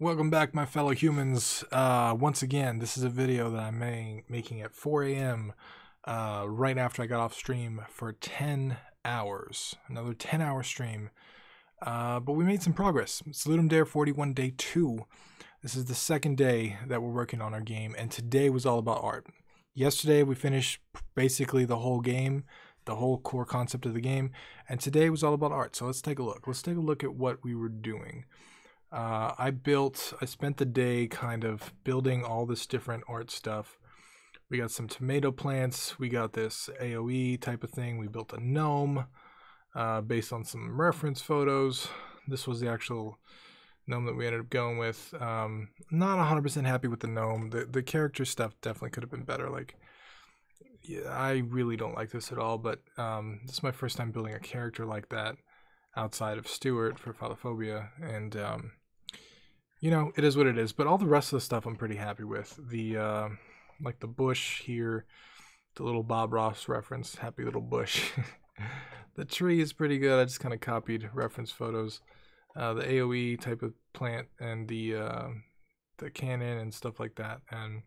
Welcome back, my fellow humans. Once again, this is a video that I'm making at 4 a.m. Right after I got off stream for 10 hours. Another 10-hour stream. But we made some progress. It's Ludum Dare 41 Day 2. This is the second day that we're working on our game, and today was all about art. Yesterday we finished basically the whole game, the whole core concept of the game, and today was all about art. So let's take a look. Let's take a look at what we were doing. I spent the day kind of building all this different art stuff. We got some tomato plants, we got this AoE type of thing, we built a gnome based on some reference photos. This was the actual gnome that we ended up going with. Not 100% happy with the gnome. The character stuff definitely could have been better. Like, yeah, I really don't like this at all, but this is my first time building a character like that outside of Stuart for Phallophobia, and you know, it is what it is. But all the rest of the stuff I'm pretty happy with. The like the bush here, the little Bob Ross reference, happy little bush. The tree is pretty good. I just kind of copied reference photos. The AoE type of plant and the cannon and stuff like that, and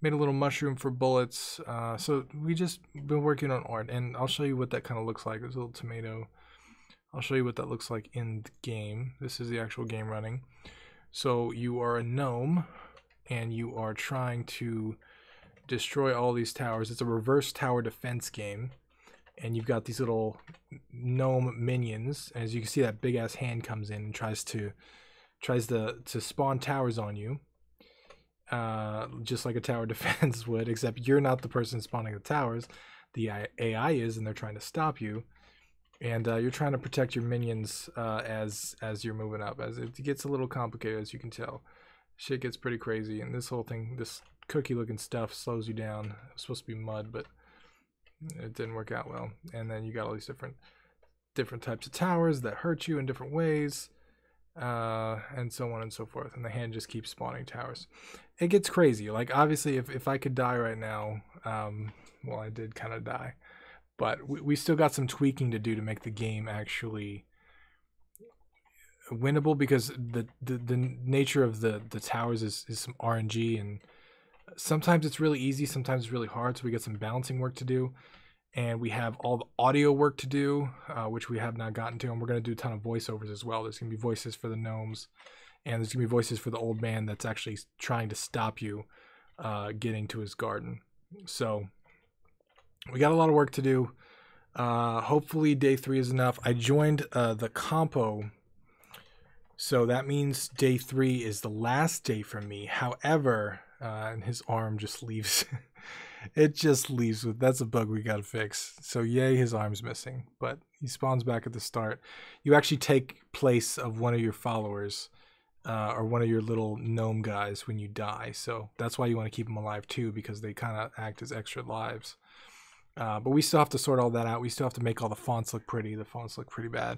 made a little mushroom for bullets. So we just been working on art, and I'll show you what that kind of looks like. There's a little tomato. I'll show you what that looks like in the game. This is the actual game running. So you are a gnome, and you are trying to destroy all these towers. It's a reverse tower defense game, and you've got these little gnome minions. As you can see, that big ass hand comes in and tries to spawn towers on you, just like a tower defense would, except you're not the person spawning the towers. The AI is, and they're trying to stop you. And you're trying to protect your minions as you're moving up. As it gets a little complicated, as you can tell, shit gets pretty crazy. And this whole thing, this cookie-looking stuff, slows you down. It's supposed to be mud, but it didn't work out well. And then you got all these different types of towers that hurt you in different ways, and so on and so forth. And the hand just keeps spawning towers. It gets crazy. Like, obviously, if I could die right now, well, I did kind of die. But we still got some tweaking to do to make the game actually winnable, because the nature of the towers is some RNG, and sometimes it's really easy, sometimes it's really hard. So we got some balancing work to do, and we have all the audio work to do, which we have not gotten to, and we're going to do a ton of voiceovers as well. There's going to be voices for the gnomes, and there's going to be voices for the old man that's actually trying to stop you getting to his garden. So we got a lot of work to do. Hopefully day 3 is enough. I joined the compo, so that means day 3 is the last day for me. However, and his arm just leaves. It just leaves. That's a bug we gotta fix. So yay, his arm's missing, but he spawns back at the start. You actually take place of one of your followers, or one of your little gnome guys when you die. So that's why you want to keep them alive too, because they kind of act as extra lives. But we still have to sort all that out. We still have to make all the fonts look pretty. The fonts look pretty bad,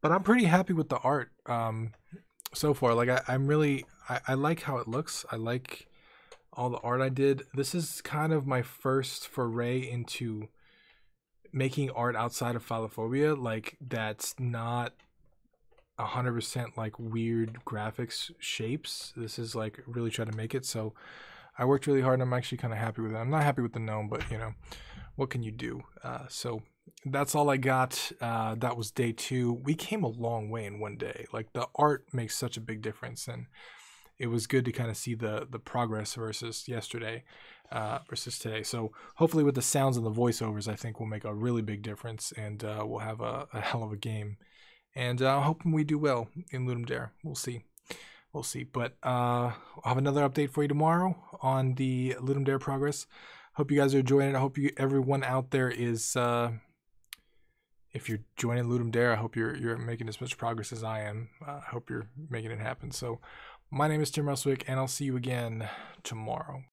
but I'm pretty happy with the art so far. Like, I like how it looks. I like all the art I did. This is kind of my first foray into making art outside of Phallophobia. Like, that's not 100% like weird graphics shapes. This is like really trying to make it. So I worked really hard, and I'm actually kind of happy with it. I'm not happy with the gnome, but you know, what can you do? So that's all I got. That was day 2. We came a long way in one day. Like, the art makes such a big difference, and it was good to kind of see the progress versus yesterday, versus today. So hopefully with the sounds and the voiceovers, I think we'll make a really big difference, and we'll have a hell of a game. And I'm hoping we do well in Ludum Dare. We'll see. We'll see. But I'll have another update for you tomorrow on the Ludum Dare progress. Hope you guys are enjoying it. I hope everyone out there is, if you're joining Ludum Dare, I hope you're making as much progress as I am. I hope you're making it happen. So my name is Tim Ruswick, and I'll see you again tomorrow.